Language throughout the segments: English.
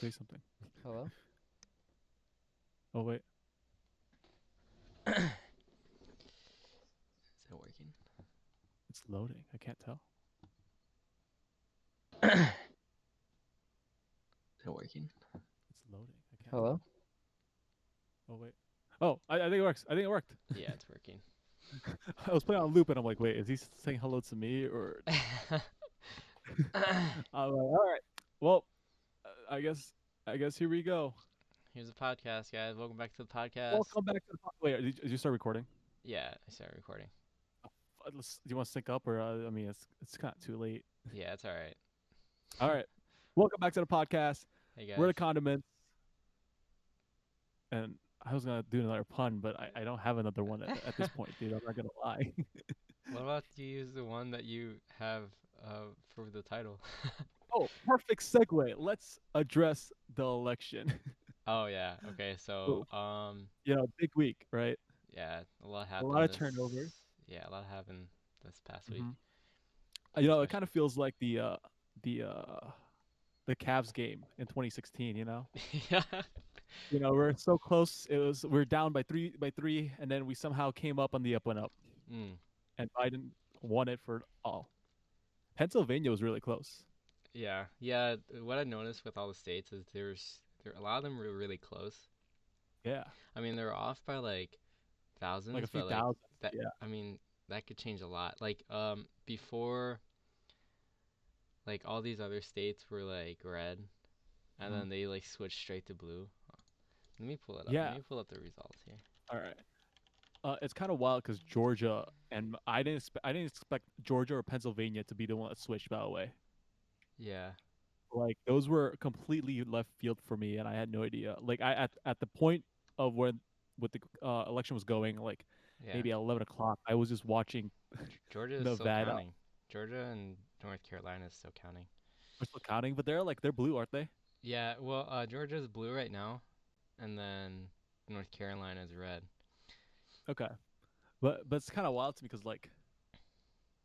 Say something. Hello? Oh wait. Is it working? It's loading. I can't tell. Is it working? It's loading. I can't Hello? tell. Oh wait. Oh, I think it works. I think it worked. Yeah, it's working. I was playing on loop and I'm like, wait, is he saying hello to me or? I'm like, all right. Well, I guess here we go. Here's a podcast, guys. Welcome back to the podcast. Welcome back to the Wait, did you start recording? Yeah, I started recording. Do you want to sync up or? I mean, it's kind of too late. Yeah, it's all right. All right. Welcome back to the podcast. Hey, We're guys. the Condiments, and I was gonna do another pun, but I don't have another one at this point, dude. I'm not gonna lie. What about you use the one that you have for the title? Oh, perfect segue. Let's address the election. Oh, yeah. Okay, so, Well, big week, right? yeah, a lot A lot happened of this. turnover. Yeah, a lot happened this past week. hmm it Especially. kind of feels like the uh the Cavs game in 2016. Yeah. We're so close. We're down by three, and then we somehow came up on the up and up, Mm. and Biden won it for all. Pennsylvania was really close. Yeah, yeah. What I noticed with all the states is a lot of them were really close. Yeah, I mean, they're off by like like a thousands, few but like thousand. that. Yeah. I mean, that could change a lot. Like before, like all these other states were like red, and hmm then they like switched straight to blue. Let me pull it up. Let Yeah. me pull up the results here. All right. It's kind of wild because Georgia and I didn't expect Georgia or Pennsylvania to be the one that switched. By the way, Yeah, like those were completely left field for me, and I had no idea. Like at the point of when what the election was going, like yeah. maybe at 11 o'clock, I was just watching Georgia is still Nevada. counting. Georgia and North Carolina is still counting. We're still counting, but they're blue, aren't they? Yeah, well, Georgia's blue right now, and then North Carolina is red. Okay, but it's kind of wild to me because like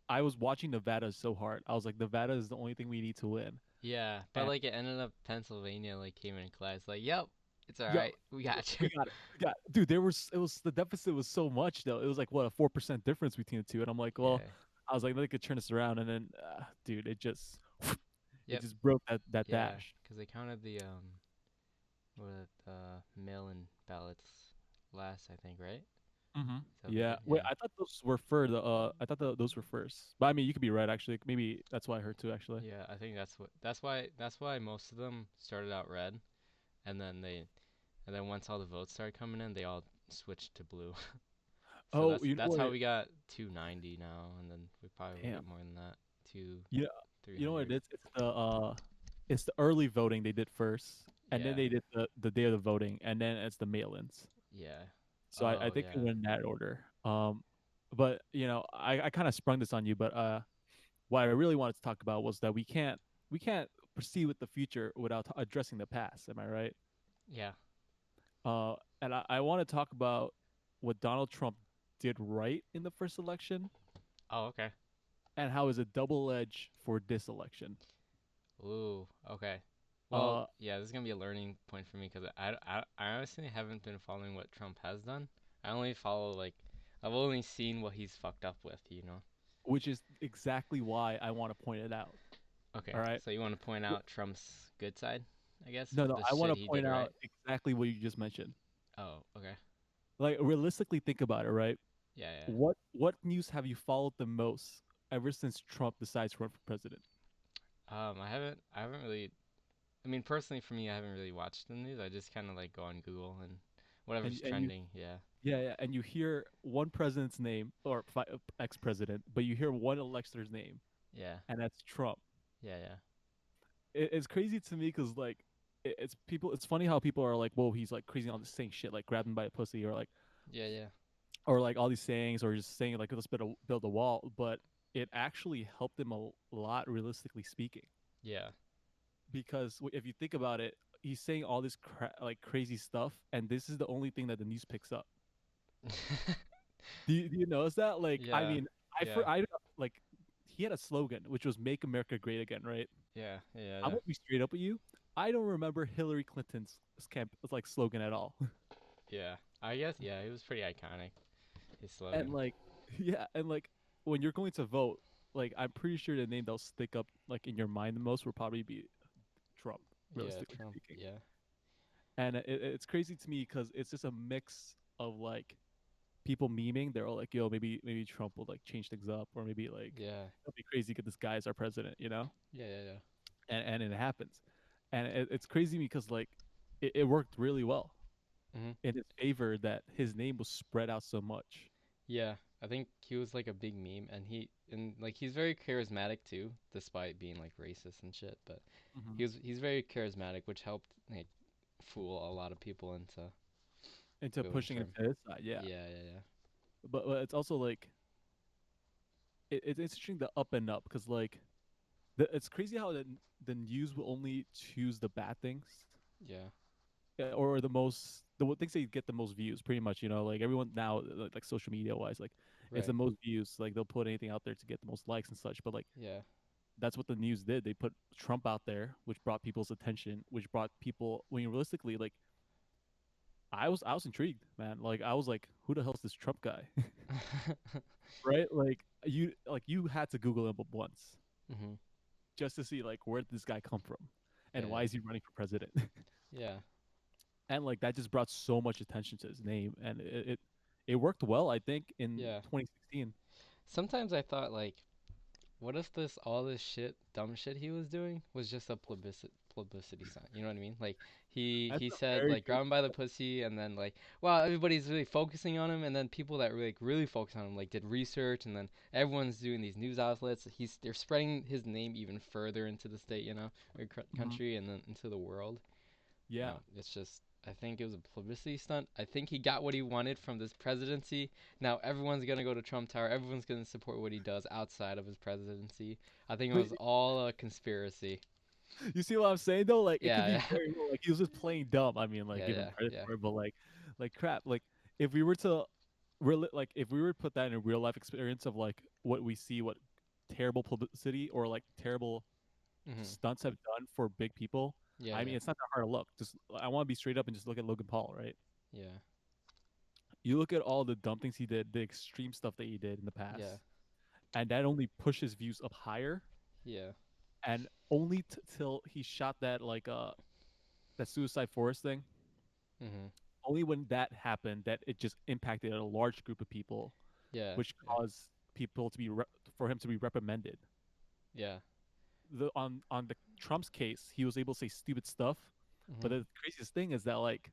I was watching Nevada so hard. I was like, Nevada is the only thing we need to win. Yeah, but And like it ended up Pennsylvania like came in class like, yep, it's all yo, right, we got you. we got it. We got it. Dude. The deficit was so much though. It was like what, a 4% difference between the two, and I'm like, well, Yeah. I was like, they could turn this around, and then, dude, it Yep. just broke that Yeah, dash. because they counted the mail-in ballots last, I think, right? Mm-hmm. Is that what they Yeah. did? Wait, Yeah. I thought those were for the. I thought those were first. But I mean, you could be right actually. Maybe that's why I heard too. Actually. Yeah, I think that's why most of them started out red, and then once all the votes started coming in, they all switched to blue. So Oh, you know that's what? how we got 290 now, and then we probably will Damn. get more than that, two Yeah. You know what 300. it is? It's the early voting they did first, and then Yeah. they did the day of the voting, and then it's the mail-ins. Yeah. So I Oh think it yeah. went in that order. But I kind of sprung this on you, but what I really wanted to talk about was that we can't proceed with the future without addressing the past. Am I right? Yeah. And I want to talk about what Donald Trump did right in the first election, Oh, okay. and how is a double edge for this election. Ooh, okay. Well, Uh, yeah, this is gonna be a learning point for me because I honestly haven't been following what Trump has done. I only follow like I've only seen what he's fucked up with. which is exactly why I want to point it out. Okay, All right. so you want to point out Trump's good side, I guess, No, no, the I want shit to he point did right. out exactly what you just mentioned. Oh, okay. Like realistically, think about it. Right. Yeah, yeah. What news have you followed the most ever since Trump decides to run for president? I haven't really. I mean, personally, for me, I haven't really watched the news. I just kind of like go on Google and And whatever's and you trending. Yeah, Yeah, yeah, and you hear one president's name or ex-president, but you hear one elector's name, yeah, and that's Trump. yeah, yeah, It's crazy to me because like it's people. It's funny how people are like, "Whoa, he's like crazy on the saying shit, like grab him by a pussy," yeah, yeah, or like all these sayings, or just saying like, "Let's build a wall." But it actually helped him a lot, realistically speaking, yeah. because if you think about it, he's saying all this like crazy stuff, and this is the only thing that the news picks up. Do you notice that? Like, I Yeah, mean, yeah, I like he had a slogan which was "Make America Great Again," right? yeah, yeah, I'm yeah. gonna be straight up with you. I don't remember Hillary Clinton's camp like slogan at all. Yeah. I guess yeah, it was pretty iconic. His And slogan. like, yeah, and like when you're going to vote, like I'm pretty sure the name that'll stick up like in your mind the most will probably be Trump, Yeah, realistically Trump. speaking. Yeah. And it's crazy to me because it's just a mix of like people memeing. They're all like, "Yo, maybe Trump will like change things up, or maybe like Yeah. it'll be crazy to get this guy as our president," you know? Yeah, yeah, yeah. And it happens, and it's crazy because like it worked really well Mhm. in his favor that his name was spread out so much. Yeah. I think he was like a big meme and like he's very charismatic too, despite being like racist and shit, but Hmm. he's very charismatic, which helped like fool a lot of people into Into voting pushing for it him. to his side, yeah. Yeah, yeah, yeah. But it's also like it's interesting the up and up because like it's crazy how the news will only choose the bad things Yeah. or the things that get the most views pretty much, you know, like everyone now like social media wise, like it's the Right. most views, like they'll put anything out there to get the most likes and such, but like Yeah. that's what the news did. They put Trump out there, which brought people's attention, which brought people when realistically like I was intrigued, man. Like I was like, who the hell's this Trump guy? Right? Like you had to Google him once Mhm. just to see like where did this guy come from Yeah, and why yeah. is he running for president? Yeah. And like that just brought so much attention to his name, and it worked well, I think, in Yeah. 2016. Sometimes I thought like what if this all this shit dumb shit he was doing was just a publicity stunt? You know what I mean? Like That's he a said very like good. grab him by the pussy and then like wow everybody's really focusing on him and then people that really focus on him like did research and then everyone's doing these news outlets. They're spreading his name even further into the state, you know, or Mhm. country and then into the world. Yeah. It's just I think it was a publicity stunt. I think he got what he wanted from this presidency. Now everyone's gonna go to Trump Tower. Everyone's gonna support what he does outside of his presidency. I think it But was all a conspiracy. you see what I'm saying though? Like it could be Yeah, yeah, very well, like he was just playing dumb. I mean, like yeah, give him yeah, credit yeah, for it, but like crap. Like if we were to like if we were to put that in a real life experience of like what we see, what terrible publicity or like terrible hmm stunts have done for big people. yeah, I mean, yeah, it's not that hard to look. Just I want to be straight up and just look at Logan Paul, right? yeah, You look at all the dumb things he did, the extreme stuff that he did in the yeah, past, and that only pushes views up higher. yeah. And only till he shot that like that Suicide Forest thing. hmm Only when that happened that it just impacted a large group of people, yeah, which yeah, caused people to be for him to be reprimanded. yeah. On the Trump's case, he was able to say stupid stuff, but hmm the craziest thing is that like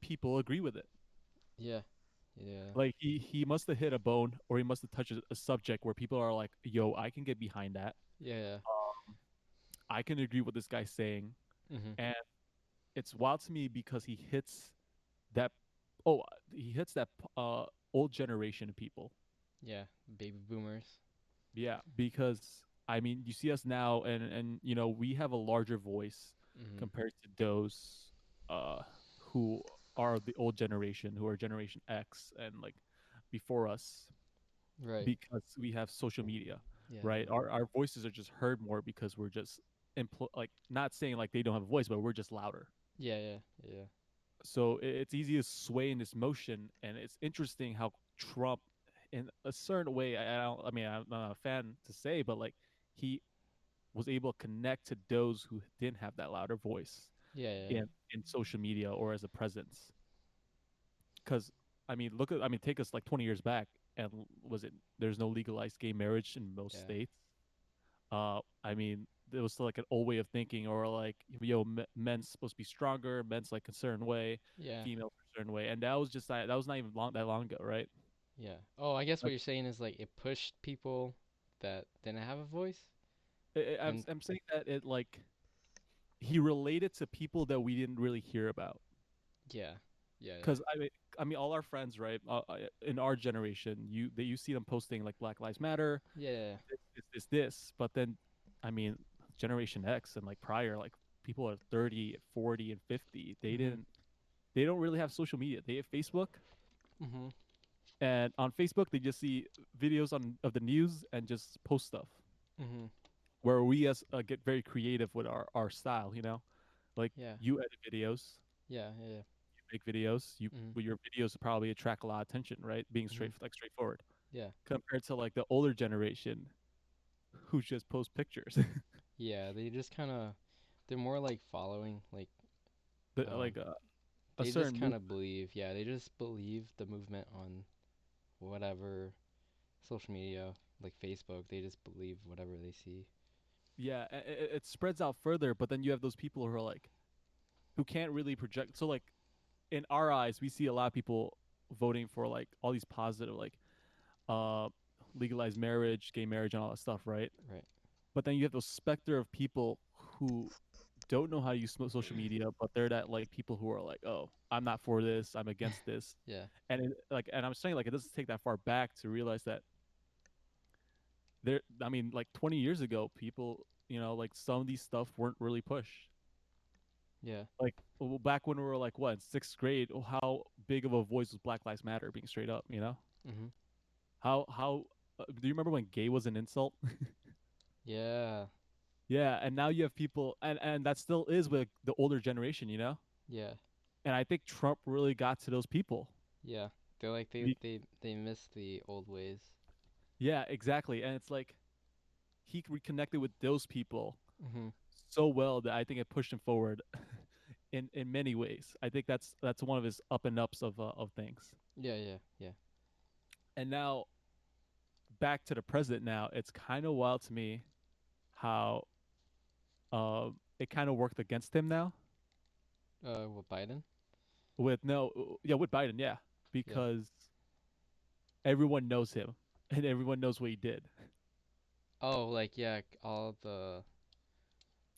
people agree with it. yeah, yeah, Like he must have hit a bone or he must have touched a subject where people are like, "Yo, I can get behind that. yeah, I can agree with this guy saying." yeah. And it's wild to me because that oh he hits that old generation of people. Yeah, baby boomers. Yeah, because I mean, you see us now, and you know we have a larger voice hmm compared to those uh who are the old generation, who are Generation X and like before us, Right. because we have social media, Yeah, right? yeah, Our voices are just heard more because we're just like not saying like they don't have a voice, but we're just louder. yeah, yeah, yeah, So it's easy to sway in this motion, and it's interesting how Trump, in a certain way, I don't, I mean, I'm not a fan to say, but like he was able to connect to those who didn't have that louder voice yeah, yeah, in social media or as a presence. Because I mean, I mean, take us like 20 years back, and was it there's no legalized gay marriage in most yeah, states. I mean, there was still like an old way of thinking, or like, yo, men's supposed to be stronger, men's like a certain way, yeah, females a certain way, and that was just that was not even that long ago, right? yeah. Oh, I guess what Like, you're saying is like it pushed people that didn't have a voice, and I'm saying that it like he related to people that we didn't really hear about, yeah, yeah, yeah, because I mean, all our friends, right, in our generation, you see them posting like Black Lives Matter, yeah, this, but then, I mean, Generation X and like prior, like people are 30, 40, and 50. mhm, They don't really have social media. They have Facebook, mhm, and on Facebook they just see videos on of the news and just post stuff. mhm, Where we as get very creative with our style, you know, Like Yeah. you edit videos, Yeah. Yeah. you make videos, you Mhm. your videos probably attract a lot of attention, right? Being Mhm. straightforward Yeah. compared to like the older generation who just post pictures. Yeah. They just kind of they're more like following um Like a they just certain kind move. of believe. Yeah, they just believe the movement on whatever social media like Facebook. They just believe whatever they see. Yeah, it spreads out further, but then you have those people who are like who can't really project. So like in our eyes, we see a lot of people voting for like all these positive like uh legalized marriage, gay marriage, and all that stuff, right? Right. But then you have those specter of people who don't know how to use social media, but they're that like people who are like, oh, I'm not for this, I'm against this, Yeah. and I'm saying like it doesn't take that far back to realize that there. I mean, like 20 years ago, people, like some of these stuff weren't really pushed. Yeah. Like back when we were like what, in sixth grade, how big of a voice was Black Lives Matter being straight up? Mhm. How do you remember when gay was an insult? Yeah. Yeah, and now you have people, and that still is with the older generation. Yeah. And I think Trump really got to those people. Yeah. They're like Be- they miss the old ways. yeah, exactly. And it's like he reconnected with those people Mhm. so well that I think it pushed him forward in many ways. I think that's one of his up and ups of things. Yeah. Yeah. Yeah. And now back to the president. Now it's kind of wild to me how it kind of worked against him now What Biden? with no yeah with Biden, yeah, Yeah. because everyone knows him and everyone knows what he did. Oh, like yeah, All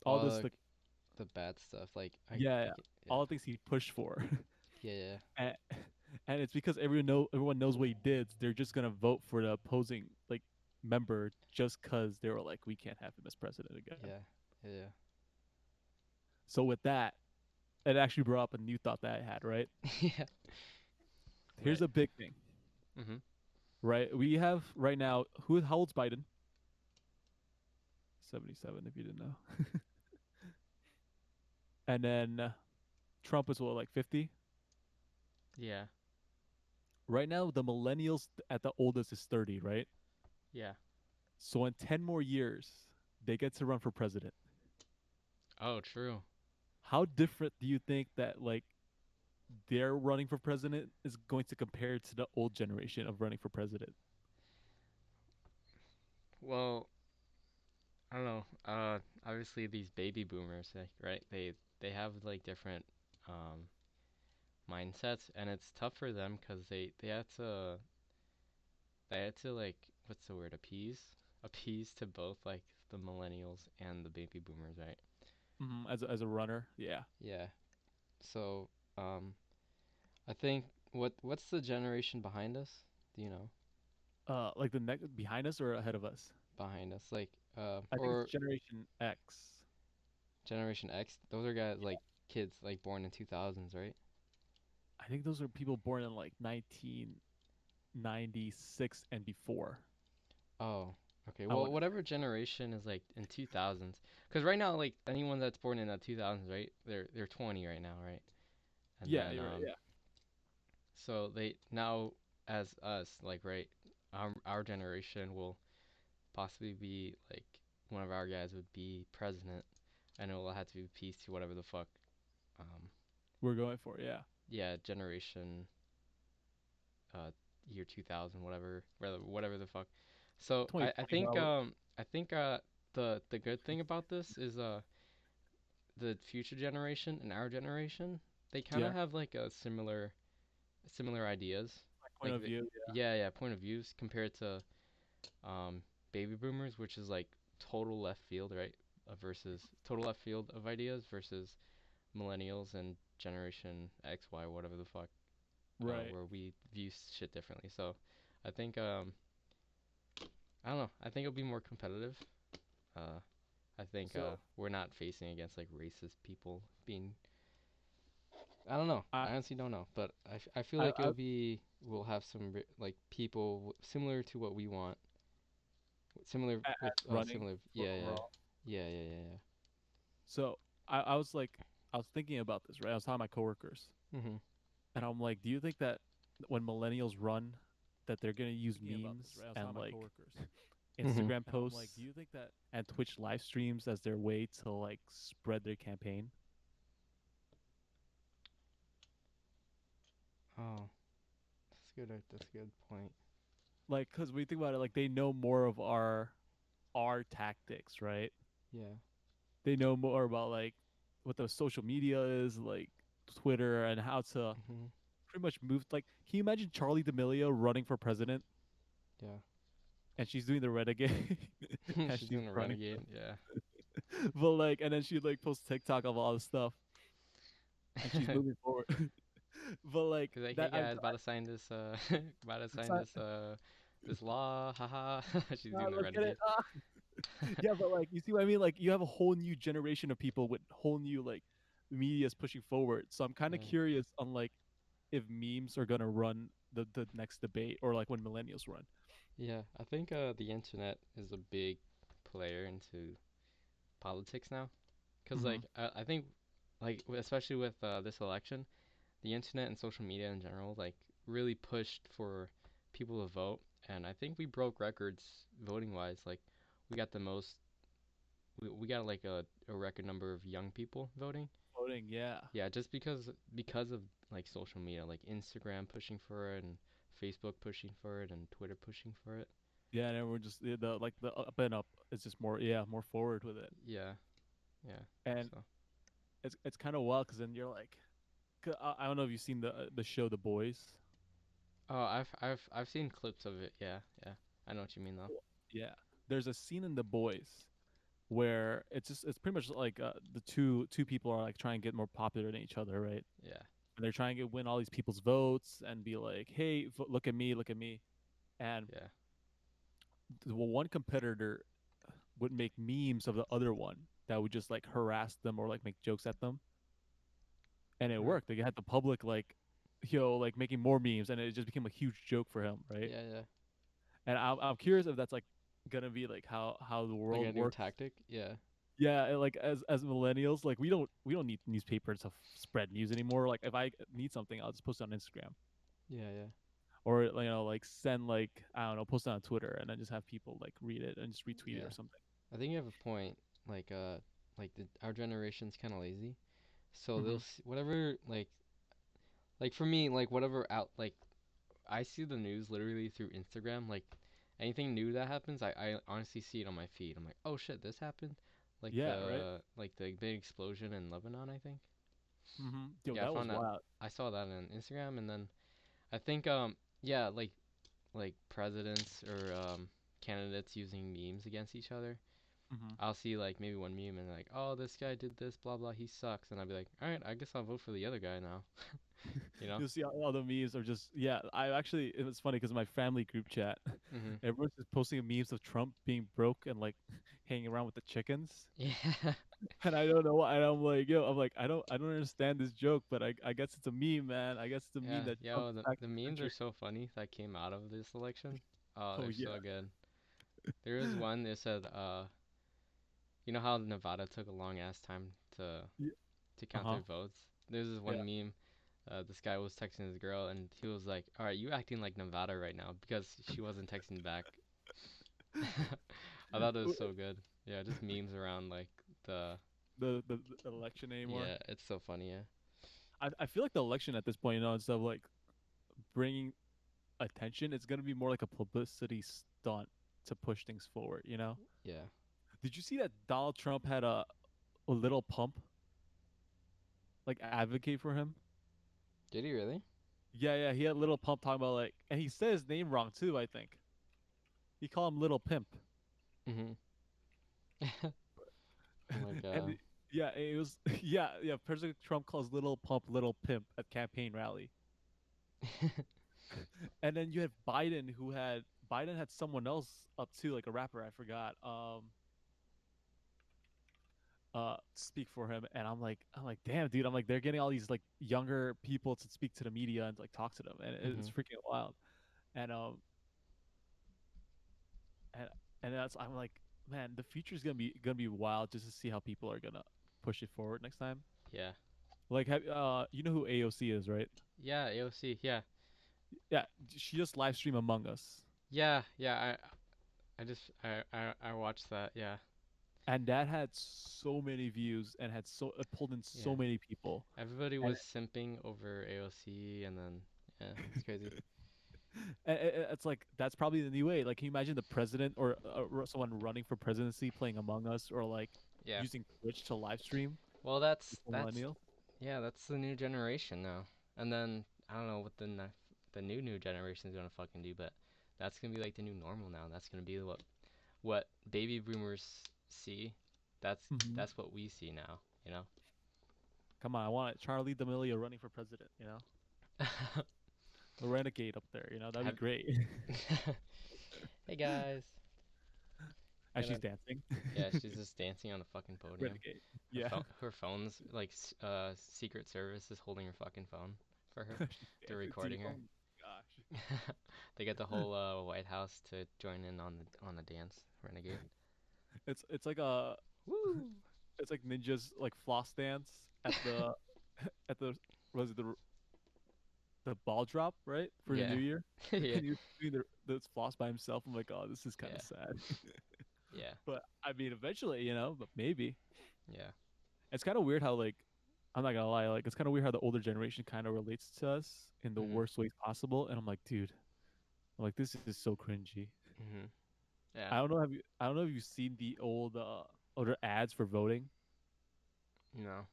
all this the bad stuff. Like I yeah, get, yeah. all the things he pushed for. Yeah. Yeah. and, and it's because everyone knows what he did. They're just gonna vote for the opposing like member just because they were like, we can't have him as president again. Yeah. Yeah. So with that, it actually brought up a new thought that I had. Right, Yeah. here's Right. a big thing. Mhm. Right, we have right now who? How old's Biden? 77, if you didn't know. And then Trump is what, like 50? Yeah. Right now, the millennials at the oldest is 30, right? Yeah. So in 10 more years, they get to run for president. Oh, true. How different do you think that like their running for president is going to compare to the old generation of running for president? Well, I don't know. Obviously these baby boomers, like, right? They have like different um mindsets, and it's tough for them because they had to like what's the word appease to both like the millennials and the baby boomers, right? As a runner, yeah. Yeah. So um I think what's the generation behind us? Do you know? Like the next behind us or ahead of us? Behind us, like I think it's or Generation X. Generation X. Those are guys like kids like born in 2000s, right? I think those are people born in like 1996 and before. Oh, okay. I Well, want to whatever generation is like in 2000s, because right now, like anyone that's born in the 2000s, right? They're 20 right now, right? say. And Yeah, then you're right. Yeah. so they now as us, like right, our generation will possibly be like one of our guys would be president, and it will have to be peace to whatever the fuck, um, We're going for it. Yeah. yeah, generation uh year 2000, whatever the fuck. So I 2020 think probably. the good thing about this is the future generation and our generation, they kind of Yeah. have like a similar ideas. My point Like of view. Yeah. yeah, yeah, point of views compared to um baby boomers, which is like total left field, right? Versus total left field of ideas versus millennials and generation X, Y, whatever the fuck, Right. where we view shit differently. So I think I don't know. I think it'll be more competitive. Uh, I think So we're not facing against like racist people being. I don't know. I I honestly don't know, but I feel like I we'll have some like people similar to what we want, similar with running similar. for Yeah, yeah, overall. yeah, yeah, yeah, yeah. So I was like I was thinking about this, right? I was talking to my coworkers, Mhm. and I'm like, do you think that when millennials run, that they're gonna use memes and like Mhm. Instagram posts and Twitch live streams as their way to like spread their campaign? Oh, that's good. That's a good point. Like, cause we think about it, like they know more of our tactics, right? Yeah. They know more about like what the social media is, like Twitter, and how to Mhm. pretty much move. Like, can you imagine Charlie D'Amelio running for president Yeah. and she's doing the renegade and She's she's doing a running, renegade. Yeah. but like, and then she like posts TikTok of all this stuff and she's moving forward. But like Cause like, hey that, guys, about to sign this. About to it's sign not, this. This law. Haha. She's doing the look at it. renegade. Yeah, but like, you see what I mean? Like, you have a whole new generation of people with whole new like media's pushing forward. So I'm kind of Yeah. curious on like if memes are gonna run the next debate or like when millennials run. Yeah. I think the internet is a big player into politics now. Cause Mm-hmm. like I think like especially with this election, the internet and social media in general like really pushed for people to vote, and I think we broke records voting wise. Like we got the most. We got like a record number of young people voting. Voting, yeah. Yeah, just because of like social media, like Instagram pushing for it and Facebook pushing for it and Twitter pushing for it. Yeah, and everyone just the like the up and up is just more, yeah, more forward with it. Yeah, yeah. And So, it's kind of wild because then you're like, 'cause I don't know if you've seen the show The Boys. oh, I've seen clips of it. Yeah, yeah. I know what you mean though. Yeah, there's a scene in The Boys where it's pretty much like the two people are like trying to get more popular than each other, right? Yeah, And they're trying to win all these people's votes and be like, hey, look at me, look at me. And yeah. one competitor would make memes of the other one that would just like harass them or like make jokes at them, and it Right. worked. They had the public like, like making more memes, and it just became a huge joke for him, right? Yeah, yeah. And I'm curious if that's like gonna be like how the Like world a new works. tactic. Yeah, Yeah, like as millennials, like we don't need newspapers to spread news anymore. Like if I need something, I'll just post it on Instagram yeah, yeah, or like send like I don't know, post it on Twitter and then just have people like read it and just retweet it yeah. or something. I think you have a point. Like our generation's kind of lazy, so they'll Mm-hmm. whatever like for me like whatever out like I see the news literally through Instagram. Like anything new that happens, I honestly see it on my feed. I'm like, oh shit, this happened. Yeah, right. Like the big explosion in Lebanon, I think. Mm-hmm. Yo, Yeah, I that was found out. wild. I saw that on Instagram, and then I think yeah, like presidents or candidates using memes against each other. Mm-hmm. I'll see like maybe one meme and like, oh, this guy did this, blah blah, he sucks, and I'll be like, all right, I guess I'll vote for the other guy now. You know? You'll see all the memes are just, yeah. I actually, it was funny because my family group chat, Mhm. everyone's just posting memes of Trump being broke and like hanging around with the chickens. Yeah. And I don't know why. And I'm like, yo, I'm like, I don't understand this joke, but I guess it's a meme, man. I guess it's a meme Yeah, that Trump yo, back the in the memes are country. so funny that came out of this election. Oh, Oh they're yeah, so good. There was one that said, you know how Nevada took a long ass time yeah. to Uh count huh. their votes? There's this Yeah. one meme. This guy was texting his girl, and he was like, "All right, you acting like Nevada right now," because she wasn't texting back. I thought it was so good. Yeah, just memes around like the The election anymore. yeah, it's so funny. Yeah, I feel like the election at this point, instead of like bringing attention, it's gonna be more like a publicity stunt to push things forward. yeah. Did you see that Donald Trump had a little pump like advocate for him? Did he really? Yeah, yeah, he had Little Pump talking about like, and he said his name wrong too. I think he called him Little Pimp, Mhm. Oh my and god. yeah, it was yeah, yeah. President Trump calls Little Pump Little Pimp at campaign rally, and then you had Biden had someone else up too, like a rapper. I forgot. Speak for him, and I'm like, damn, dude. I'm like, they're getting all these like younger people to speak to the media and like talk to them, and it's Mhm. freaking wild. And and that's I'm like, man, the future is gonna be wild just to see how people are gonna push it forward next time. Yeah. Like, have you know who AOC is, right? Yeah, AOC. Yeah. Yeah, she just live stream Among Us, Yeah, yeah. I watched that. Yeah. and that had so many views and had so it pulled in so Yeah. many people. Everybody And was simping over AOC, and then yeah, it's crazy. it's like that's probably the new way. Like, can you imagine the president or someone running for presidency playing Among Us or like Yeah. using Twitch to live stream Well, for millennials? yeah, that's the new generation now. And then I don't know what the new generation is gonna fucking do, but that's gonna be like the new normal now. That's gonna be what baby boomers see. That's Hmm. that's what we see now. You know. Come on, I want Charlie D'Amelio running for president. You know, a renegade up there. You know, that'd be Have great. hey guys, As she's gonna dancing, yeah, she's just dancing on the fucking podium. renegade. Yeah, Her phone's like Secret Service is holding her fucking phone for her. she's They're dancing to. recording Oh her. my gosh. They get the whole White House to join in on the dance, Renegade. It's like a Woo! it's like ninjas like floss dance at the at the was it the ball drop, right, for the Yeah, new year. yeah, And you're doing the floss by himself. I'm like, oh, this is kind yeah, of sad. yeah, But I mean, eventually, but maybe yeah. it's kind of weird how like I'm not gonna lie, like it's kind of weird how the older generation kind of relates to us in the Mhm, worst ways possible. And I'm like, dude, I'm like, this is so cringy. mhm. Yeah. I don't know if you've seen the old older ads for voting. No.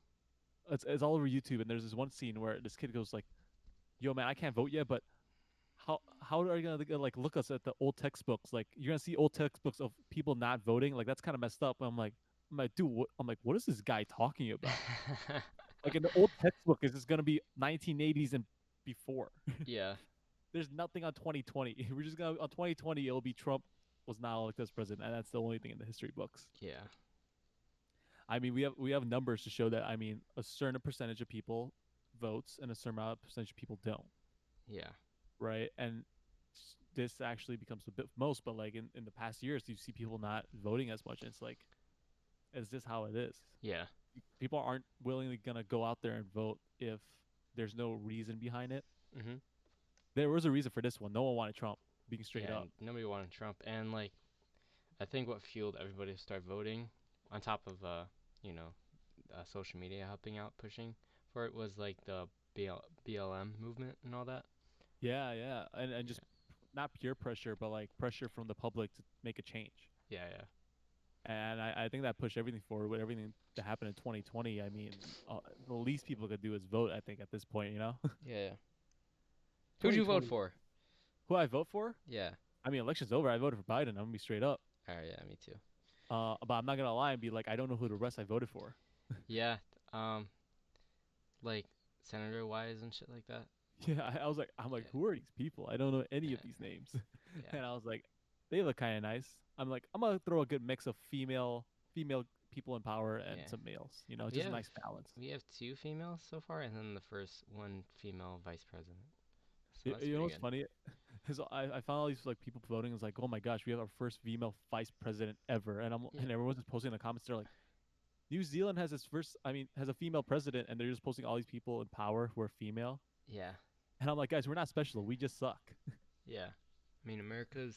It's all over YouTube, and there's this one scene where this kid goes like, "Yo, man, I can't vote yet, but how are you gonna like look us at the old textbooks? Like you're gonna see old textbooks of people not voting. Like that's kind of messed up." I'm like, dude, what is this guy talking about? Like in the old textbook, is this gonna be 1980s and before? Yeah. There's nothing on 2020. We're just gonna on 2020. It'll be Trump was not elected as president, and that's the only thing in the history books. Yeah. I mean, we have numbers to show that. I mean, a certain percentage of people votes, and a certain amount of percentage of people don't, Yeah. right? And this actually becomes a bit most, but like in the past years, you see people not voting as much. And it's like, is this how it is? Yeah. People aren't willingly gonna go out there and vote if there's no reason behind it. Mhm. There was a reason for this one. No one wanted Trump, being straight Yeah. up. And nobody wanted Trump, and like I think what fueled everybody to start voting, on top of social media helping out pushing for it, was like the BLM movement and all that. Yeah, yeah, and Yeah. just not peer pressure, but like pressure from the public to make a change. Yeah. Yeah. And I think that pushed everything forward with everything that happened in 2020. I mean, the least people could do is vote, I think, at this point, Yeah. Yeah. Who'd you vote 2020. for? Who I vote for? Yeah. I mean, election's over. I voted for Biden. I'm going to be straight up. Oh yeah, me too. But I'm not going to lie and be like, I don't know who the rest I voted for. Yeah. Um, like Senator Wise and shit like that. Yeah, I'm like, Yeah. who are these people? I don't know any of Yeah. these names. Yeah. And I was like, they look kind of nice. I'm like, I'm going to throw a good mix of female people in power and Yeah. some males, We just a have nice balance. we have two females so far, and then the first one female vice president. So that's You know pretty what's good. funny? Is I found all these like people voting. It's like, oh my gosh, we have our first female vice president ever, Yeah. and everyone's just posting in the comments. They're like, New Zealand has its first, I mean, has a female president, and they're just posting all these people in power who are female. Yeah. And I'm like, guys, we're not special. We just suck. Yeah. I mean, America's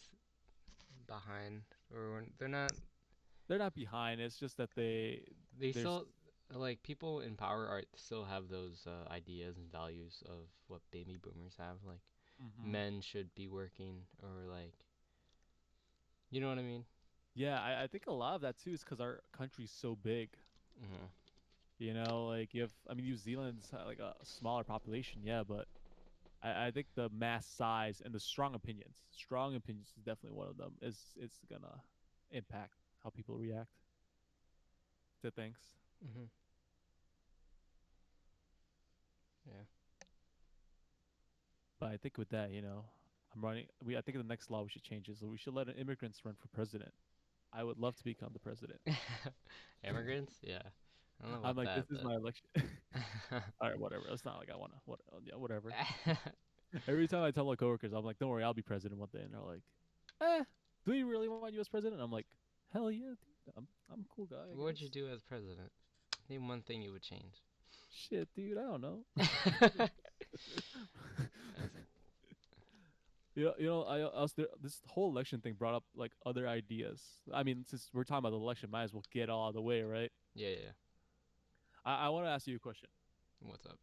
behind, or they're not. They're not behind. It's just that They there's still like people in power are still have those ideas and values of what baby boomers have. Like hmm. men should be working, or like you know what I mean. Yeah, I think a lot of that too is because our country's so big. Hmm. Like you have, I mean, New Zealand's like a smaller population, yeah, but I think the mass size and the strong opinions is definitely one of them. It's gonna impact how people react to things. Hmm. Yeah. But I think with that, I'm running. I think the next law we should change is we should let immigrants run for president. I would love to become the president. Immigrants? Yeah. I don't know I'm about like, this that, is my but election. All right, whatever. It's not like I wanna. What? Yeah, whatever. Every time I tell my coworkers, I'm like, don't worry, I'll be president one day, and they're like, do you really want you as president? I'm like, hell yeah, dude. I'm a cool guy, I what would guess. you do as president? Name one thing you would change. Shit, dude, I don't know. I was there, this whole election thing brought up like other ideas. I mean, since we're talking about the election, might as well get all the way, right? Yeah, yeah. I want to ask you a question. What's up?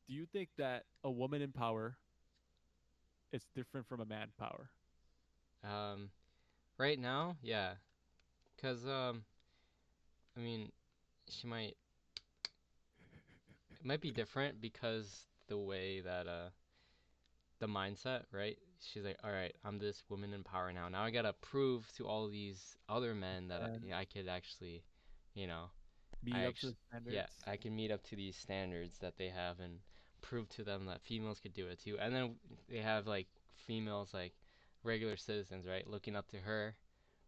Do you think that a woman in power is different from a man in power? Um, right now, yeah, cause I mean, she might it might be different because the way that the mindset, right? She's like, all right, I'm this woman in power now. Now I gotta prove to all these other men that And I could actually, you know, I meet up to actually, the yeah, standards? I can meet up to these standards that they have and prove to them that females could do it too. And then they have like females like regular citizens, right, looking up to her,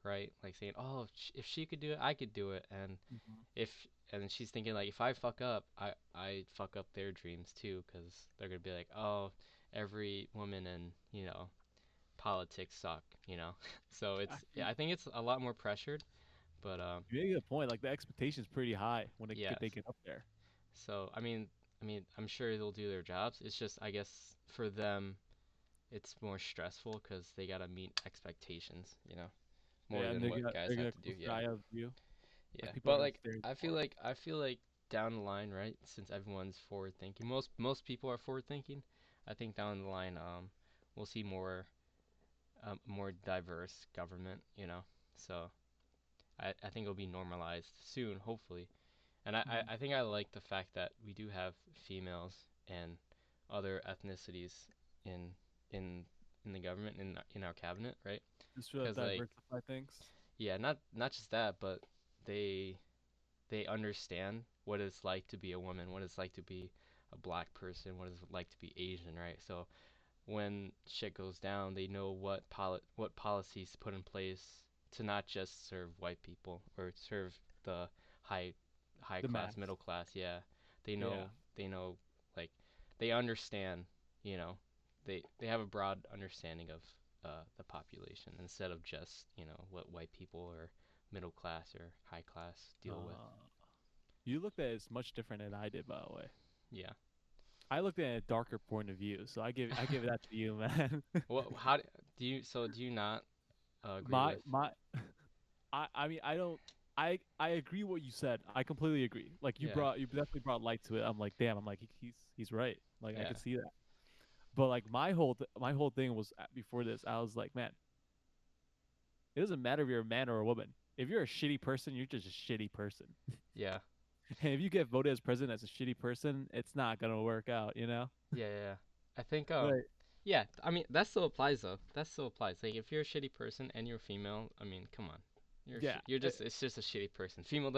right, like saying, oh, if she could do it, I could do it. And Hmm. if and then she's thinking like if I fuck up, I fuck up their dreams too, because they're gonna be like, oh, every woman in politics suck, So Actually, I think it's a lot more pressured, but you make a good point. Like the expectation is pretty high when yes. they get up there. So I mean, I'm sure they'll do their jobs. It's just I guess for them it's more stressful because they gotta meet expectations, more Yeah, and than what guys they're have gonna to do. close their Yeah. eye of you. Yeah, Like people are but gonna like stare you I feel more. like I feel like down the line, right? Since everyone's forward thinking, most people are forward thinking. I think down the line, we'll see more diverse government. So I think it'll be normalized soon, hopefully. And Mhm. I think I like the fact that we do have females and other ethnicities in in in the government in our cabinet, right? Just to Because like diversify things. yeah, not just that, but they they understand what it's like to be a woman, what it's like to be a black person, what it's like to be Asian, right? So when shit goes down, they know what policies to put in place to not just serve white people or serve the high high The class, mass. middle class. Yeah, they Yeah. know they know like they understand. You know, they have a broad understanding of the population instead of just what white people or middle class or high class deal with. Uh, you looked at it as much different than I did, by the way. Yeah. I looked at it a darker point of view, so I give that to you, man. What? How do you not agree my with? my I mean I don't I agree what you said. I completely agree. Like Yeah. you definitely brought light to it. I'm like, damn, I'm like he's right. Like I Yeah. could see that. But like my whole thing was before this, I was like, man, it doesn't matter if you're a man or a woman. If you're a shitty person, you're just a shitty person. Yeah. And if you get voted as president as a shitty person, it's not gonna work out, you know? Yeah. Yeah. I think Right. yeah, I mean that still applies though. That still applies. Like if you're a shitty person and you're female, I mean, come on. Yeah. You're just it's just a shitty person. Female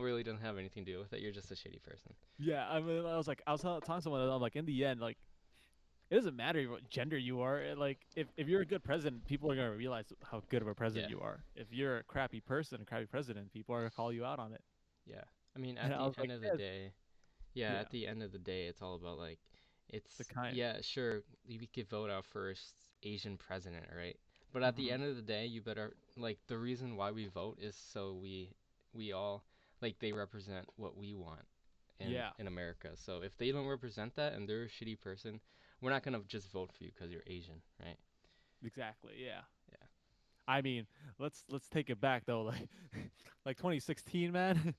really doesn't have anything to do with it. You're just a shitty person. Yeah. I mean, I was telling someone, I'm like, in the end, like, it doesn't matter what gender you are. Like, if you're a good president, people are gonna realize how good of a president Yeah. you are. If you're a crappy person, a crappy president, people are gonna call you out on it. Yeah. I mean, And at I the was end like, of the yeah, day, yeah, yeah, at the end of the day, it's all about like the it's kind. yeah, sure, we could vote our first Asian president, right? But at the Hmm. end of the day, you better like the reason why we vote is so we all like they represent what we want Yeah, in America. So if they don't represent that and they're a shitty person, we're not gonna just vote for you because you're Asian, right? exactly. Yeah. Yeah. I mean, let's take it back though. Like, like 2016, man,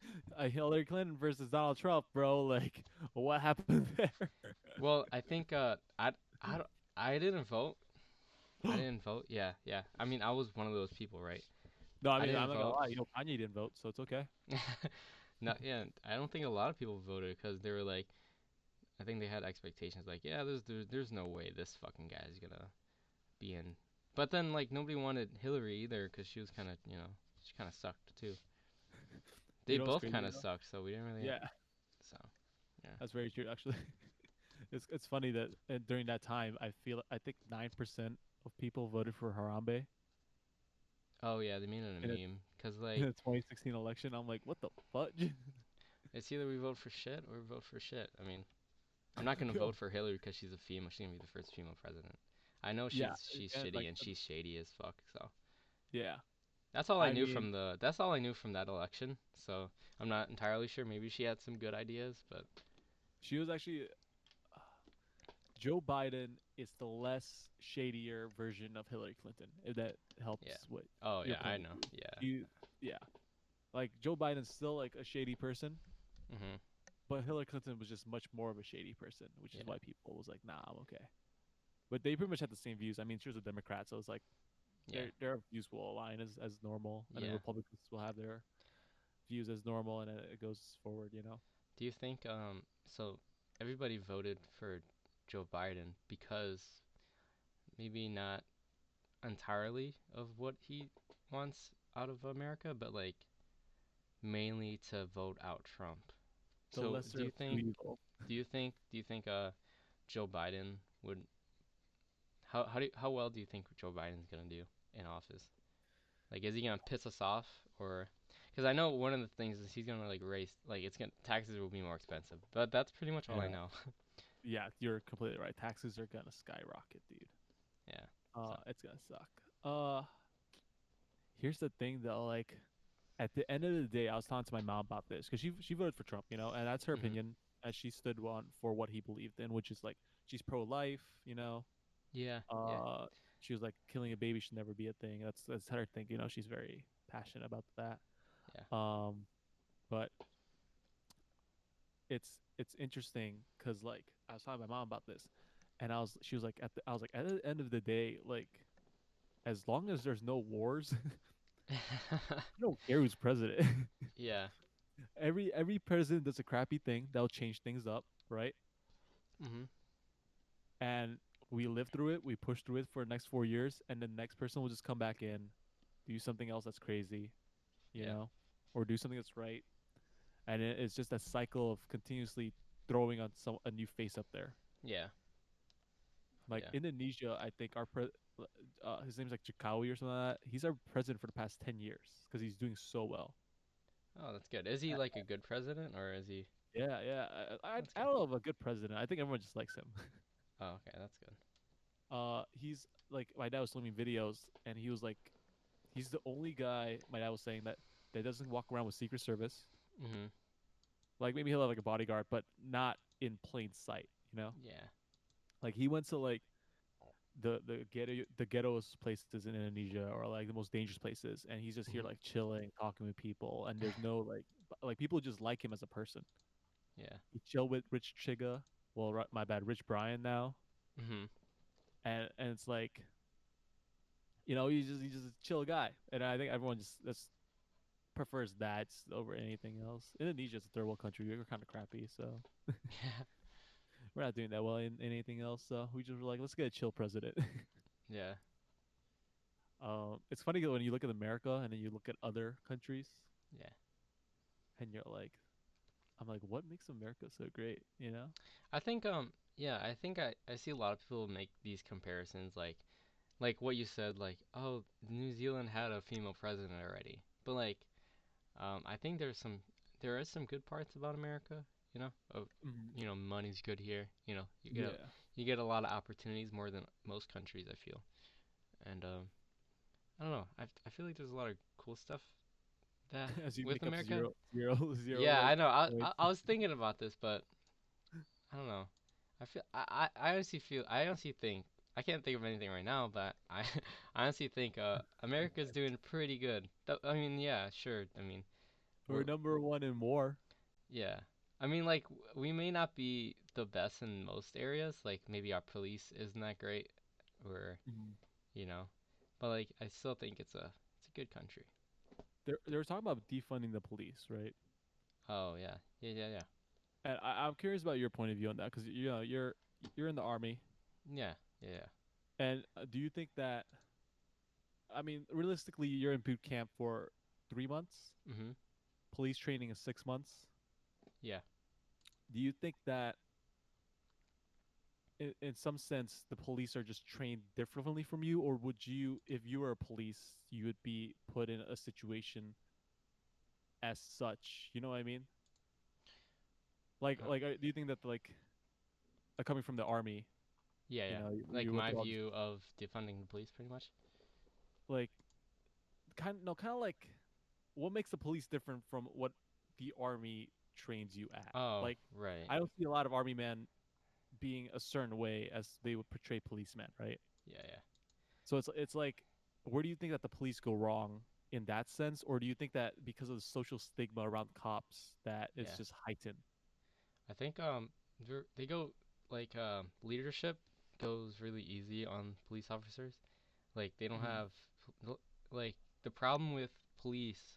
Hillary Clinton versus Donald Trump, bro. Like, what happened there? Well, I think I don't- I didn't vote. I didn't vote. Yeah, yeah. I mean, I was one of those people, right? No, I I mean, I'm didn't not gonna vote. lie. Kanye didn't vote, so it's okay. No, yeah, I don't think a lot of people voted because they were like, I think they had expectations like, yeah, there's no way this fucking guy is gonna be in. But then like nobody wanted Hillary either because she was kind of, she kind of sucked too. They You know what's both crazy kind of though? sucked, so we didn't really. Yeah, So yeah. that's very true. Actually, it's funny that during that time, I think 9% of people voted for Harambe Oh yeah, they made it a in meme because in like the 2016 election. I'm like, what the fudge? it's either we vote for shit or we vote for shit. I mean, I'm not gonna Yo, vote for Hillary because she's a female. She's gonna be the first female president. I know yeah, she's and shitty like, and she's shady as fuck. So yeah, That's all I I knew mean, from the. That's all I knew from that election. So I'm not entirely sure. Maybe she had some good ideas, but she was actually Joe Biden is the less shadier version of Hillary Clinton, if that yeah. helps with Oh your yeah, I point of know. view. Yeah. You, yeah, like Joe Biden's still like a shady person, Mhm. but Hillary Clinton was just much more of a shady person, which is Yeah. why people was like, nah, I'm okay. But they pretty much had the same views. I mean, she was a Democrat, so it's like Yeah. their views will align as normal, and then Yeah. Republicans will have their views as normal, and it goes forward. You know, Do you think so everybody voted for Joe Biden because maybe not entirely of what he wants out of America, but like mainly to vote out Trump. the So lesser of two evils. do you think Joe Biden would how well do you think Joe Biden's gonna do in office? Like, is he gonna piss us off or? Because I know one of the things is he's gonna like raise like it's gonna taxes will be more expensive, but that's pretty much all I Yeah, know. yeah, you're completely right. Taxes are gonna skyrocket, dude. Yeah. So. It's gonna suck. Here's the thing though, like at the end of the day, I was talking to my mom about this because she voted for Trump, and that's her Mhm. opinion, as she stood on for what he believed in, which is like she's pro-life, Yeah. Yeah. Uh, she was like killing a baby should never be a thing. That's her thing, she's very passionate about that. Yeah. Um, but it's interesting because like I was talking to my mom about this, and she was like I was like at the end of the day, like as long as there's no wars, I don't care who's president. Yeah. Every president does a crappy thing that'll change things up, right? Mhm. And we live through it, we push through it for the next 4 years, and the next person will just come back in, do something else that's crazy, you Yeah. know, or do something that's right, and it's just a cycle of continuously throwing on a new face up there. Yeah. Like Yeah. Indonesia, I think his name's like Jokowi or something like that. He's our president for the past 10 years because he's doing so well. Oh, that's good. Is he like a good president or is he? Yeah, yeah. That's I good. don't know of a good president. I think everyone just likes him. Oh, okay, that's good. He's like my dad was showing me videos, and he was like, he's the only guy my dad was saying that doesn't walk around with Secret Service. Mhm. Like maybe he'll have like a bodyguard, but not in plain sight. Yeah. Like he went to like the ghettoest places in Indonesia, or like the most dangerous places, and he's just here Mhm. like chilling, talking with people, and there's no like people just like him as a person. Yeah. He chill with Rich Chiga, well, my bad, Rich Brian now, Mhm. and it's like he's just a chill guy, and I think everyone just prefers that over anything else. Indonesia's a third world country. We're kind of crappy, so Yeah. we're not doing that well in anything else. So we just were like, let's get a chill president. Yeah. It's funny when you look at America and then you look at other countries, Yeah. and you're like, I'm like, what makes America so great? You know? I think yeah, I think I see a lot of people make these comparisons like what you said like oh New Zealand had a female president already. But like I think there is some good parts about America, you know? Of Hmm. money's good here. Yeah. You get a lot of opportunities more than most countries, I feel. And I don't know. I feel like there's a lot of cool stuff that As you with make up America. zero, zero, zero, Yeah, like I know. points. I was thinking about this, but I don't know. I honestly feel I honestly think I can't think of anything right now, but I I honestly think America's doing pretty good. I mean, yeah, sure. I mean, We're we're number one in war. yeah. I mean, like we may not be the best in most areas. Like maybe our police isn't that great, or Hmm. you know, but like I still think it's a good country. They were talking about defunding the police, right? Oh yeah, yeah, yeah, yeah, And I'm curious about your point of view on that because you're in the army, yeah, yeah, yeah. and do you think that I mean realistically you're in boot camp for 3 months, Mhm. police training is 6 months. Yeah. Do you think that in some sense the police are just trained differently from you, or would you, if you were a police, you would be put in a situation as such? You know what I mean? Uh, Do you think that like coming from the army, yeah, yeah. you Like went my through all this view of defunding the police, pretty much. like kind of no, kind of like what makes the police different from what the army trains you at? Oh, Like, right. I don't see a lot of army men being a certain way as they would portray policemen, right? Yeah, yeah. So it's like, where do you think that the police go wrong in that sense, or do you think that because of the social stigma around cops that it's Yeah. just heightened? I think they go like leadership goes really easy on police officers. Like they don't Mm-hmm. have like the problem with police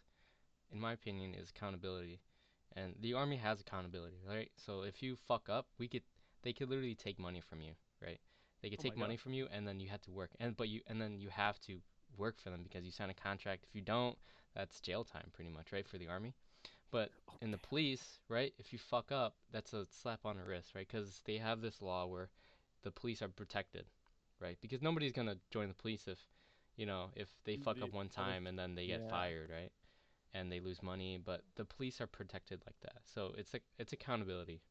in my opinion is accountability. And the army has accountability, right? So if you fuck up, they could literally take money from you, right? They could Oh my take god. money from you and then you have to work. And then you have to work for them because you sign a contract. If you don't, that's jail time pretty much, right, for the army. But Oh in the damn. police, right, if you fuck up, that's a slap on the wrist, right? Because they have this law where the police are protected, right? Because nobody's gonna join the police if they fuck up The one other. time and then they get Yeah. fired, right? And they lose money, but the police are protected like that. So it's accountability.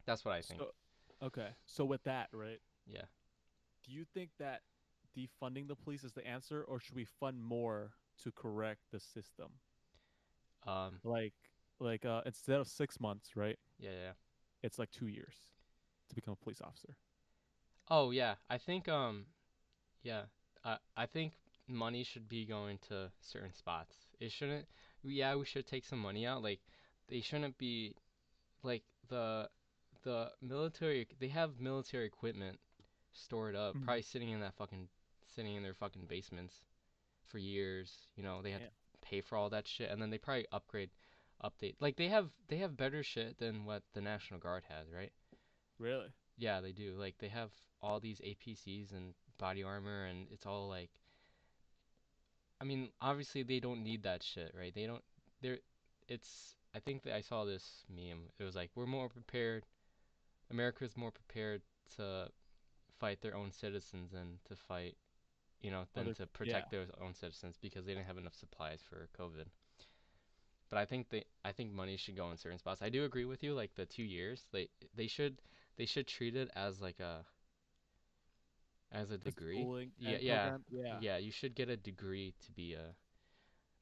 That's what I think. So okay. So with that, right? Yeah. Do you think that defunding the police is the answer, or should we fund more to correct the system? Um. Like instead of 6 months, right? Yeah. Yeah. It's like 2 years to become a police officer. Oh yeah. I think yeah. I think money should be going to certain spots. It shouldn't. Yeah, we should take some money out. Like they shouldn't be like the military. They have military equipment stored up, Mm. probably sitting in their fucking basements for years. They have to Damn. pay for all that shit, and then they probably update. Like they have better shit than what the National Guard has, right? Really? Yeah, they do. Like they have all these APCs and body armor, and it's all like. I mean, obviously they don't need that shit, right? They don't. They're. It's. I think that I saw this meme. It was like we're more prepared. America's more prepared to fight their own citizens than to fight than Other. to Yeah. protect their own citizens because they didn't have enough supplies for COVID. But I think money should go in certain spots. I do agree with you. Like the 2 years, they should they should treat it as a A degree. schooling Yeah, and yeah, program. Yeah. yeah. You should get a degree to be a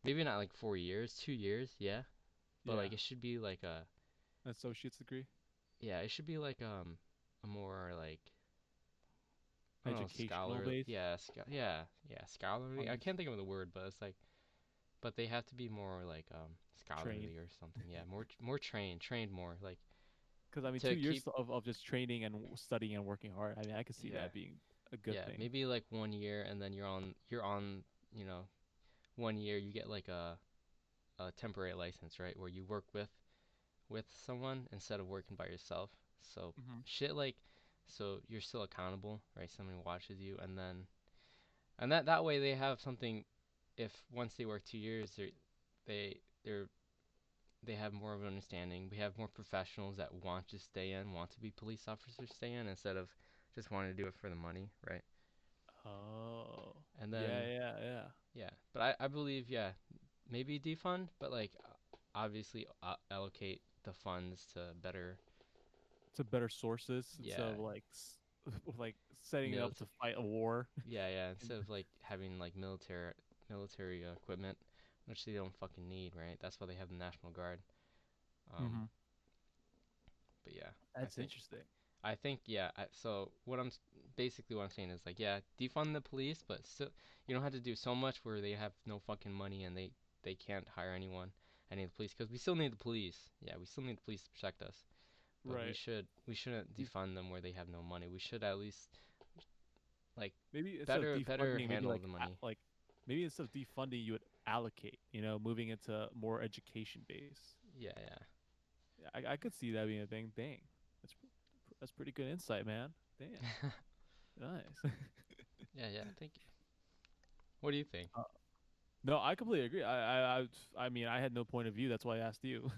maybe not like 4 years, 2 years, yeah. But Yeah. like it should be like a An associate's degree. yeah, it should be like a more like I don't know Educational scholar base. yeah yeah scholarly. I Unders can't think of the word, but it's like but they have to be more like trained. scholarly or something. Yeah, more trained more like Because I mean, to 2 years keep of just training and studying and working hard. I mean, I could see yeah that being a good yeah thing. maybe like 1 year and then you're on 1 year you get like a temporary license, right, where you work with someone instead of working by yourself. So Hmm. shit like so you're still accountable, right? Someone watches you, and that way they have something. If once they work 2 years, they they're they have more of an understanding. We have more professionals that want to stay in, want to be police officers, stay in instead of just wanting to do it for the money, right? Oh. And Yeah, then yeah, yeah. yeah, but I believe yeah, maybe defund, but like obviously allocate the funds to better To better sources instead yeah of like setting it up to military fight a war. yeah And- instead of like having like military equipment which they don't fucking need, right? That's why they have the National Guard. Um, Mhm. but yeah, I That's think interesting. I think yeah. So basically what I'm saying is like yeah, defund the police, but still you don't have to do so much where they have no fucking money and they can't hire any of the police because we still need the police. Yeah, we still need the police to protect us. But Right. we shouldn't Def- defund them where they have no money. We should at least like Maybe instead of better defunding, maybe handle the money. maybe instead of defunding, you would allocate. Moving into more education base. Yeah, yeah. Yeah, I could see that being a thing. Dang, that's pretty good insight, man. Damn, nice. Yeah, yeah. Thank you. What do you think? uh, no, I completely agree. I mean, I had no point of view. That's why I asked you.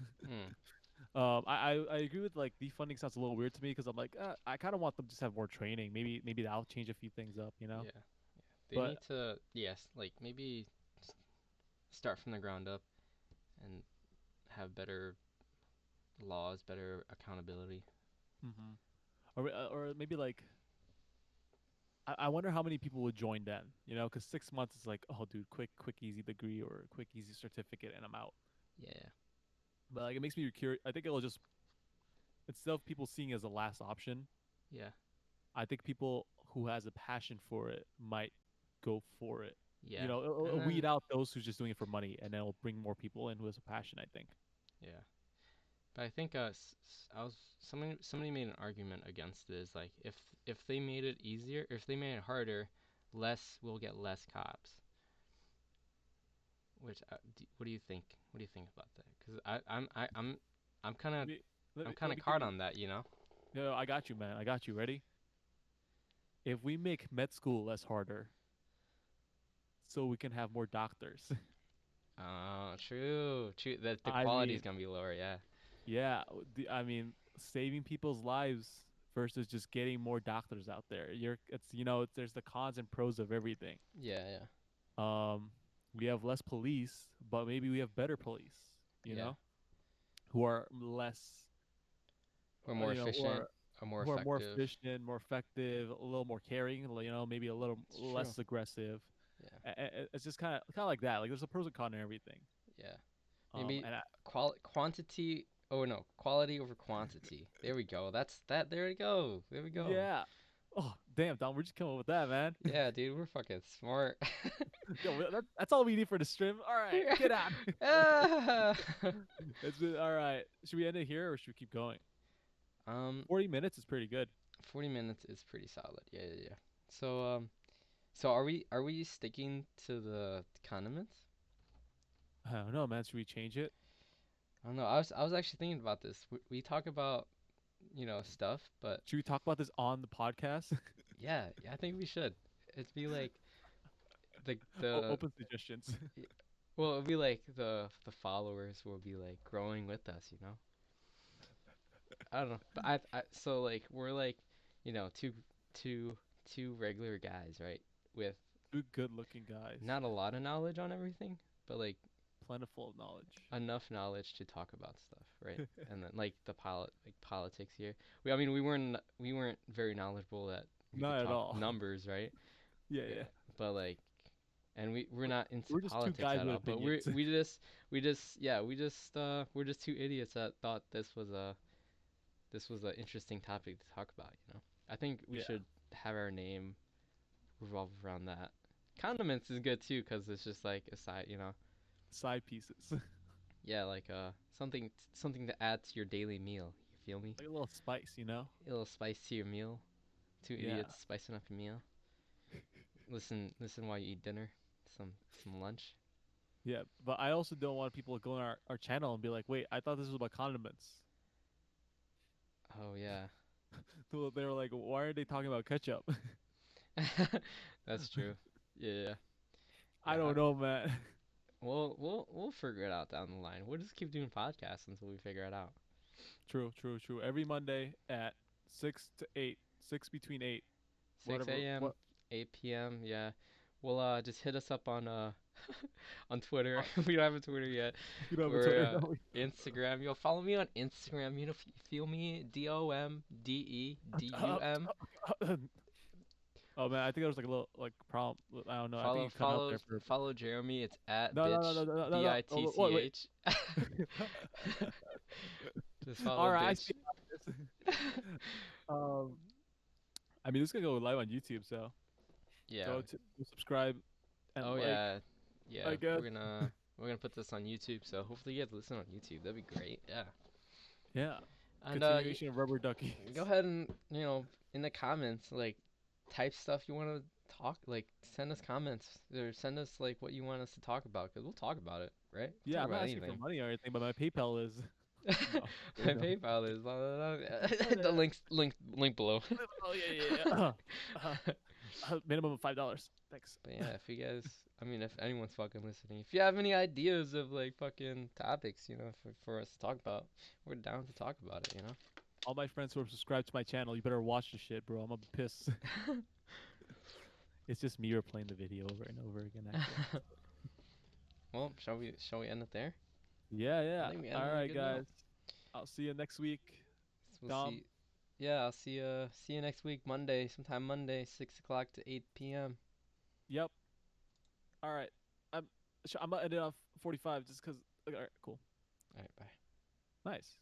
Hmm. I agree with like defunding sounds a little weird to me because I'm like I kind of want them to just have more training. Maybe that'll change a few things up. Yeah. They But need to, yes, like maybe start from the ground up and have better laws, better accountability. hmm or maybe like I wonder how many people would join then, because 6 months is like, oh, dude, quick, easy degree or quick, easy certificate, and I'm out. Yeah, But like, it makes me curious. I think it'll just instead of people seeing it as a last option, yeah, I think people who has a passion for it might go for it. yeah. It'll And weed then out those who's just doing it for money, and then it'll bring more people in who has a passion. I think. yeah. But I think I was somebody made an argument against this. Like if they made it easier, if they made it harder, less will get less cops. Which what do you think? What do you think about that? Because I'm kind Let of me let I'm me kind let of me give caught you. on that, you know? No, I got you, man. I got you. Ready? If we make med school less harder, so we can have more doctors. Oh, true, true. That the I quality mean, is gonna be lower. Yeah, yeah. I mean, saving people's lives versus just getting more doctors out there. There's the cons and pros of everything. yeah, yeah, Um, we have less police, but maybe we have better police. You yeah. know, who are less, We're more who efficient are or more more effective. efficient, more effective, a little more caring. Maybe a little It's true. less aggressive. Yeah, It's just kind of like that. Like there's a pros and cons and everything. yeah. Maybe And quantity. Oh no, quality over quantity. There we go. That's that. There we go. There we go. yeah. Oh damn, Tom, we're just coming up with that, man. Yeah, dude, we're fucking smart. Yo, that's all we need for the stream. All right, get on. Ah. It's been all right. Should we end it here or should we keep going? um, 40 minutes is pretty good. 40 minutes is pretty solid. Yeah, yeah, yeah. So are we sticking to the condiments? I don't know, man. Should we change it? I don't know. I was actually thinking about this. We talk about stuff, but Should we talk about this on the podcast? yeah, yeah, I think we should. It'd be like the Open suggestions. y- well, it'd be like the followers will be like growing with us, you know. I don't know, but I so like we're like, two two two regular guys, right? With Two good-looking guys, not a lot of knowledge on everything, but like plentiful of knowledge. enough knowledge to talk about stuff, right? And then like like politics here. We weren't very knowledgeable that we could Not at talk all. numbers, right? Yeah, Yeah, yeah. but like, and we're We're, not into we're just two politics guys at with all. But opinions. we're just two idiots that thought this was an interesting topic to talk about. You know, I think we Yeah, should have our name revolve around that. Condiments is good too, cause it's just like a side, side pieces, yeah, like something to add to your daily meal. You feel me? like a little spice. A little spice to your meal. Two Yeah, idiots spicing up your meal. Listen while you eat dinner. Some lunch. yeah. But I also don't want people to go on our channel and be like, "Wait, I thought this was about condiments." Oh yeah. So they were like, "Why are they talking about ketchup?" That's true. Yeah, yeah. I Yeah, don't know, man. we'll figure it out down the line. We'll just keep doing podcasts until we figure it out. True, true, true. Every Monday at 6 to 8, 6 between 8, 6 whatever. a.m., What 8 p.m. Yeah. Well, just hit us up on on Twitter. uh, We don't have a Twitter yet. you don't have a Or Twitter? No. Instagram. Yo, follow me on Instagram. Feel me? DOMDEDUM. Oh man, I think there was like a little like problem. I don't know. I think Follow you cut out follow there for. follow Jeremy. It's at No, no, no, no, bitch no, no, no, no. Oh, wait, bitch. wait. Just All follow right, I bitch. see this. um, I mean, this is gonna go live on YouTube, so Yeah. go to subscribe and Oh like. yeah. Yeah. I guess. We're gonna put this on YouTube, so hopefully you guys listen on YouTube. That'd be great. Yeah. Yeah. And Continuation of rubber duckies. go ahead and in the comments like type stuff you want to talk, like send us comments or send us like what you want us to talk about, because we'll talk about it, right? We'll Yeah, talk I'm about not asking for anything. money or anything, but my PayPal is no. My No. PayPal is blah, blah, blah. The link below. Oh yeah, yeah, yeah. Minimum of $5. Thanks. But yeah, if you guys, I mean, if anyone's fucking listening, if you have any ideas of like fucking topics, for us to talk about, we're down to talk about it, All my friends who are subscribed to my channel, you better watch the shit, bro. I'm gonna be pissed. It's just me replaying the video over and over again. Actually. Well, shall we end it there? Yeah, I yeah. think we All ended on a right, good note. guys. I'll see you next week. We'll Dom. see. Yeah, I'll see you next week, Monday, sometime Monday, 6 o'clock to 8 p.m. Yep. All right. I'm I'm gonna end it off 45 just because. All right. Cool. All right, bye. Nice.